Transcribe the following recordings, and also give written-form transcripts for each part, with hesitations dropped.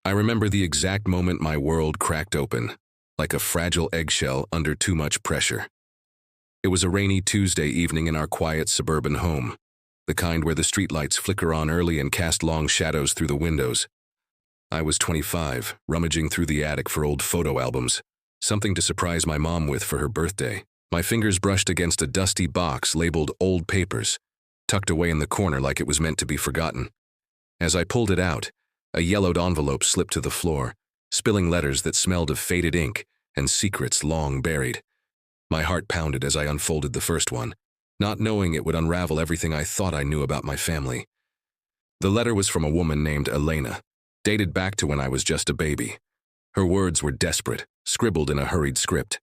I remember the exact moment my world cracked open, like a fragile eggshell under too much pressure. It was a rainy Tuesday evening in our quiet suburban home, the kind where the streetlights flicker on early and cast long shadows through the windows. I was 25, rummaging through the attic for old photo albums, something to surprise my mom with for her birthday. My fingers brushed against a dusty box labeled Old Papers, tucked away in the corner like it was meant to be forgotten. As I pulled it out, a yellowed envelope slipped to the floor, spilling letters that smelled of faded ink and secrets long buried. My heart pounded as I unfolded the first one, not knowing it would unravel everything I thought I knew about my family. The letter was from a woman named Elena, dated back to when I was just a baby. Her words were desperate, scribbled in a hurried script.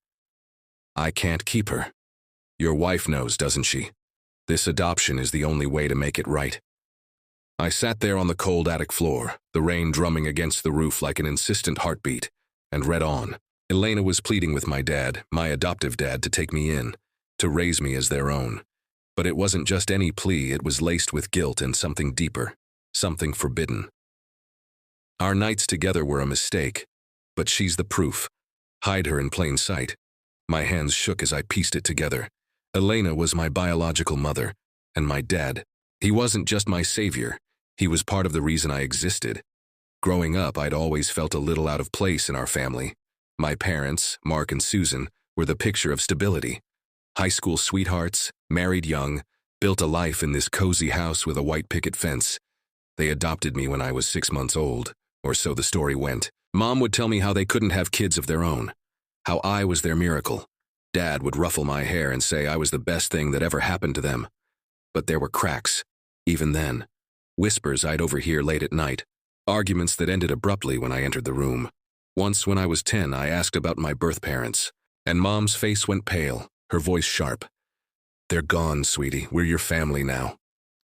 "I can't keep her. Your wife knows, doesn't she? This adoption is the only way to make it right." I sat there on the cold attic floor, the rain drumming against the roof like an insistent heartbeat, and read on. Elena was pleading with my dad, my adoptive dad, to take me in, to raise me as their own. But it wasn't just any plea, it was laced with guilt and something deeper, something forbidden. Our nights together were a mistake, but she's the proof. Hide her in plain sight. My hands shook as I pieced it together. Elena was my biological mother, and my dad. He wasn't just my savior, he was part of the reason I existed. Growing up, I'd always felt a little out of place in our family. My parents, Mark and Susan, were the picture of stability. High school sweethearts, married young, built a life in this cozy house with a white picket fence. They adopted me when I was 6 months old, or so the story went. Mom would tell me how they couldn't have kids of their own, how I was their miracle. Dad would ruffle my hair and say I was the best thing that ever happened to them. But there were cracks, even then. Whispers I'd overhear late at night, arguments that ended abruptly when I entered the room. Once when I was 10, I asked about my birth parents, and Mom's face went pale, her voice sharp. "They're gone, sweetie. We're your family now."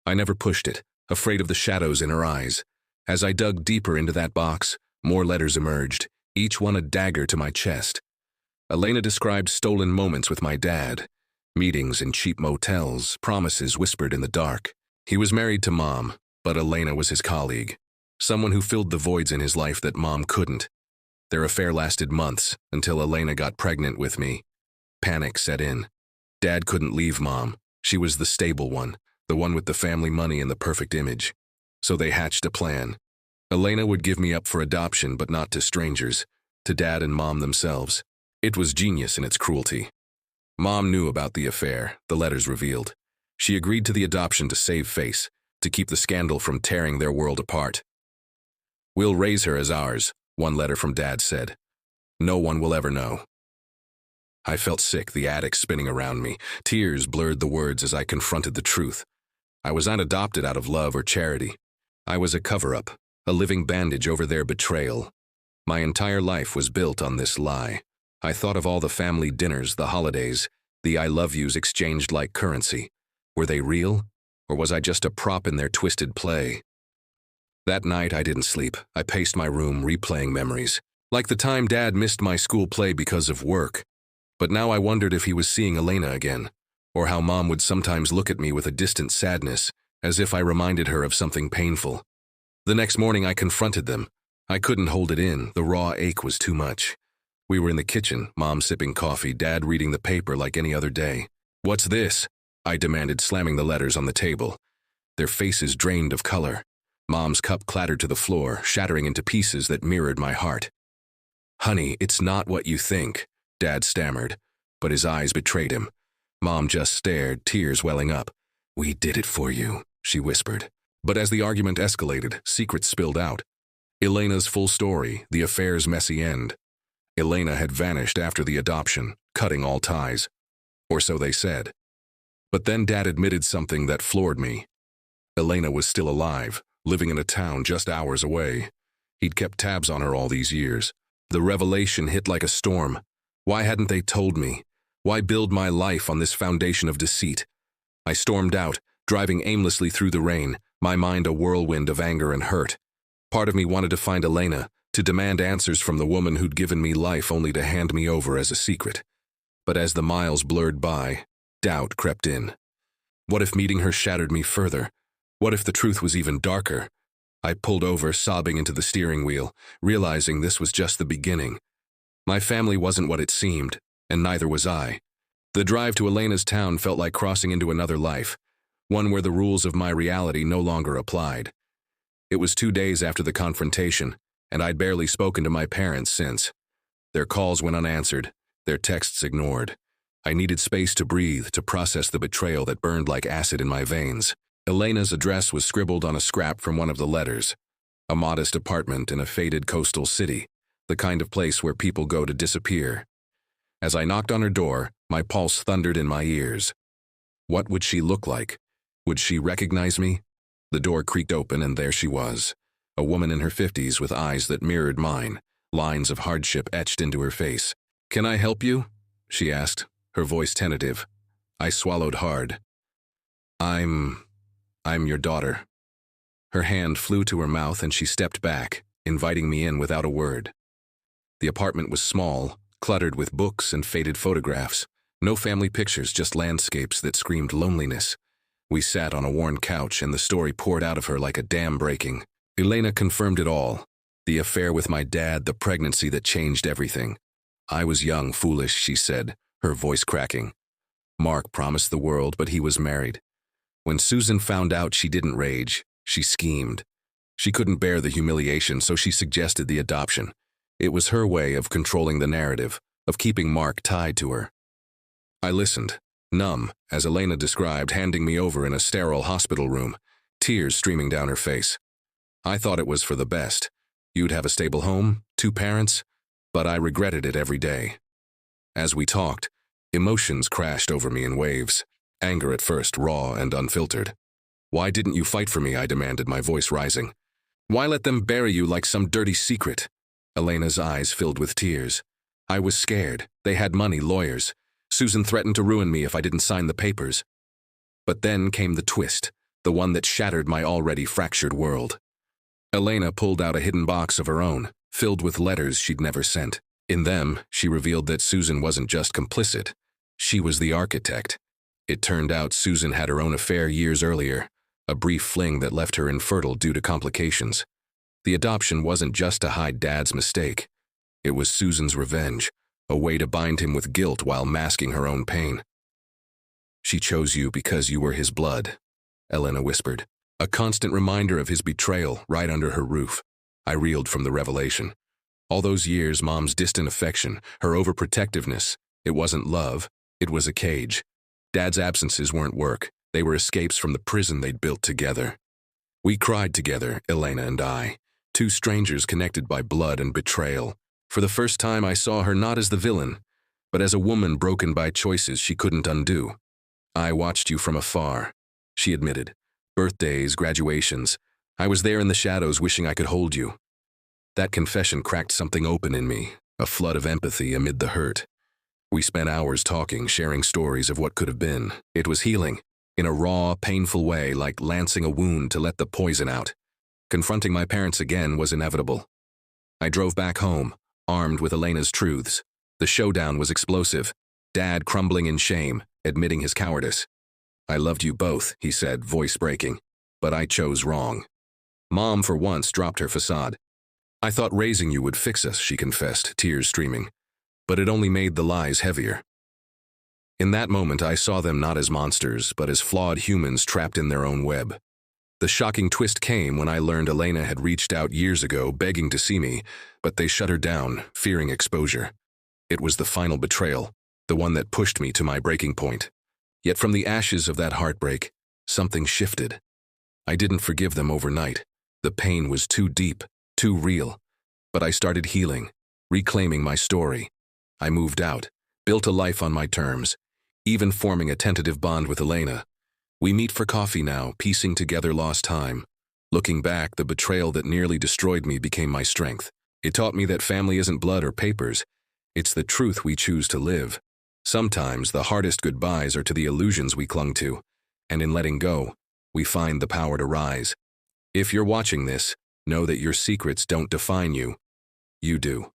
I never pushed it, afraid of the shadows in her eyes. As I dug deeper into that box, more letters emerged, each one a dagger to my chest. Elena described stolen moments with my dad, meetings in cheap motels, promises whispered in the dark. He was married to Mom, but Elena was his colleague, someone who filled the voids in his life that Mom couldn't. Their affair lasted months, until Elena got pregnant with me. Panic set in. Dad couldn't leave Mom. She was the stable one, the one with the family money and the perfect image. So they hatched a plan. Elena would give me up for adoption, but not to strangers, to Dad and Mom themselves. It was genius in its cruelty. Mom knew about the affair, the letters revealed. She agreed to the adoption to save face, to keep the scandal from tearing their world apart. "We'll raise her as ours," one letter from Dad said. "No one will ever know." I felt sick, the attic spinning around me. Tears blurred the words as I confronted the truth. I was not adopted out of love or charity. I was a cover-up, a living bandage over their betrayal. My entire life was built on this lie. I thought of all the family dinners, the holidays, the I love yous exchanged like currency. Were they real, or was I just a prop in their twisted play? That night I didn't sleep. I paced my room, replaying memories. Like the time Dad missed my school play because of work. But now I wondered if he was seeing Elena again, or how Mom would sometimes look at me with a distant sadness, as if I reminded her of something painful. The next morning I confronted them. I couldn't hold it in, the raw ache was too much. We were in the kitchen, Mom sipping coffee, Dad reading the paper like any other day. "What's this?" I demanded, slamming the letters on the table. Their faces drained of color. Mom's cup clattered to the floor, shattering into pieces that mirrored my heart. "Honey, it's not what you think," Dad stammered, but his eyes betrayed him. Mom just stared, tears welling up. "We did it for you," she whispered. But as the argument escalated, secrets spilled out. Elena's full story, the affair's messy end. Elena had vanished after the adoption, cutting all ties. Or so they said. But then Dad admitted something that floored me. Elena was still alive, living in a town just hours away. He'd kept tabs on her all these years. The revelation hit like a storm. Why hadn't they told me? Why build my life on this foundation of deceit? I stormed out, driving aimlessly through the rain, my mind a whirlwind of anger and hurt. Part of me wanted to find Elena, to demand answers from the woman who'd given me life only to hand me over as a secret. But as the miles blurred by, doubt crept in. What if meeting her shattered me further? What if the truth was even darker? I pulled over, sobbing into the steering wheel, realizing this was just the beginning. My family wasn't what it seemed, and neither was I. The drive to Elena's town felt like crossing into another life, one where the rules of my reality no longer applied. It was 2 days after the confrontation, and I'd barely spoken to my parents since. Their calls went unanswered, their texts ignored. I needed space to breathe, to process the betrayal that burned like acid in my veins. Elena's address was scribbled on a scrap from one of the letters. A modest apartment in a faded coastal city, the kind of place where people go to disappear. As I knocked on her door, my pulse thundered in my ears. What would she look like? Would she recognize me? The door creaked open, and there she was, a woman in her 50s with eyes that mirrored mine, lines of hardship etched into her face. "Can I help you?" she asked, her voice tentative. I swallowed hard. I'm your daughter." Her hand flew to her mouth and she stepped back, inviting me in without a word. The apartment was small, cluttered with books and faded photographs. No family pictures, just landscapes that screamed loneliness. We sat on a worn couch and the story poured out of her like a dam breaking. Elena confirmed it all. The affair with my dad, the pregnancy that changed everything. I was young, foolish, she said, her voice cracking. Mark promised the world, but he was married. When Susan found out, she didn't rage, she schemed. She couldn't bear the humiliation, so she suggested the adoption. It was her way of controlling the narrative, of keeping Mark tied to her. I listened, numb, as Elena described, handing me over in a sterile hospital room, tears streaming down her face. I thought it was for the best. You'd have a stable home, 2 parents, but I regretted it every day. As we talked, emotions crashed over me in waves, anger at first, raw and unfiltered. "Why didn't you fight for me?" I demanded, my voice rising. "Why let them bury you like some dirty secret?" Elena's eyes filled with tears. I was scared. They had money, lawyers. Susan threatened to ruin me if I didn't sign the papers. But then came the twist, the one that shattered my already fractured world. Elena pulled out a hidden box of her own, filled with letters she'd never sent. In them, she revealed that Susan wasn't just complicit. She was the architect. It turned out Susan had her own affair years earlier, a brief fling that left her infertile due to complications. The adoption wasn't just to hide Dad's mistake. It was Susan's revenge, a way to bind him with guilt while masking her own pain. "She chose you because you were his blood," Elena whispered, a constant reminder of his betrayal right under her roof. I reeled from the revelation. All those years, Mom's distant affection, her overprotectiveness, it wasn't love, it was a cage. Dad's absences weren't work, they were escapes from the prison they'd built together. We cried together, Elena and I, 2 strangers connected by blood and betrayal. For the first time, I saw her not as the villain, but as a woman broken by choices she couldn't undo. "I watched you from afar," she admitted. "Birthdays, graduations. I was there in the shadows wishing I could hold you." That confession cracked something open in me, a flood of empathy amid the hurt. We spent hours talking, sharing stories of what could have been. It was healing, in a raw, painful way, like lancing a wound to let the poison out. Confronting my parents again was inevitable. I drove back home, armed with Elena's truths. The showdown was explosive, Dad crumbling in shame, admitting his cowardice. "I loved you both," he said, voice breaking, "but I chose wrong." Mom, for once, dropped her facade. "I thought raising you would fix us," she confessed, tears streaming. But it only made the lies heavier. In that moment, I saw them not as monsters, but as flawed humans trapped in their own web. The shocking twist came when I learned Elena had reached out years ago, begging to see me, but they shut her down, fearing exposure. It was the final betrayal, the one that pushed me to my breaking point. Yet from the ashes of that heartbreak, something shifted. I didn't forgive them overnight. The pain was too deep, too real. But I started healing, reclaiming my story. I moved out, built a life on my terms, even forming a tentative bond with Elena. We meet for coffee now, piecing together lost time. Looking back, the betrayal that nearly destroyed me became my strength. It taught me that family isn't blood or papers. It's the truth we choose to live. Sometimes the hardest goodbyes are to the illusions we clung to, and in letting go, we find the power to rise. If you're watching this, know that your secrets don't define you. You do.